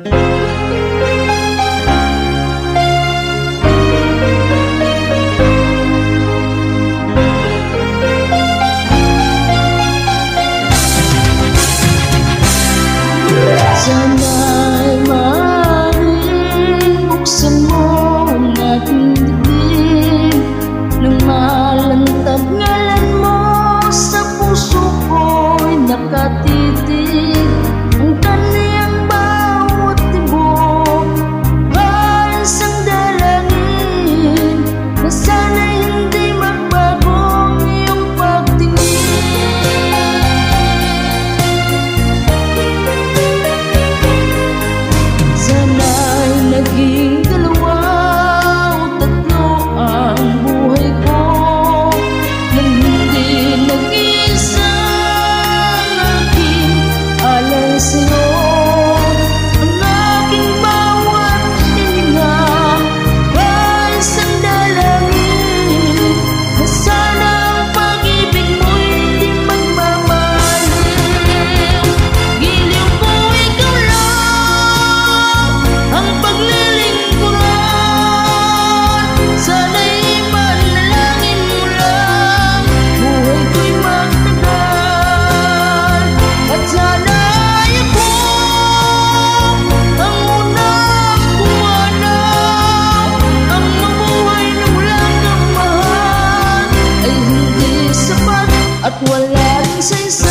Sana'y maaaring buksan mo ang ating dibdib nang malantad ngalan mo sa puso ko'y nakatitig. Ang kaniyang bawat tibok ay isang dalangin na sana'y hindi magbago ang iyong pagtingin. Sana'y naging dalawa o tatlo ang buhay ko nang hindi nag-iisa ang aking alay sa'yo. Ang aking bawat hininga ay isang dalangin na sana ang pag-ibig mo'y hindi magmamahaling. Giliw ko ikaw lang ang paglilingkuran, sana'y ipanalangin mo lang buhay ko'y magtagal. At sana'y ako ang unang pumanaw, ang mabuhay na walang kang mahal ay hindi sapat at wala rin sa isa.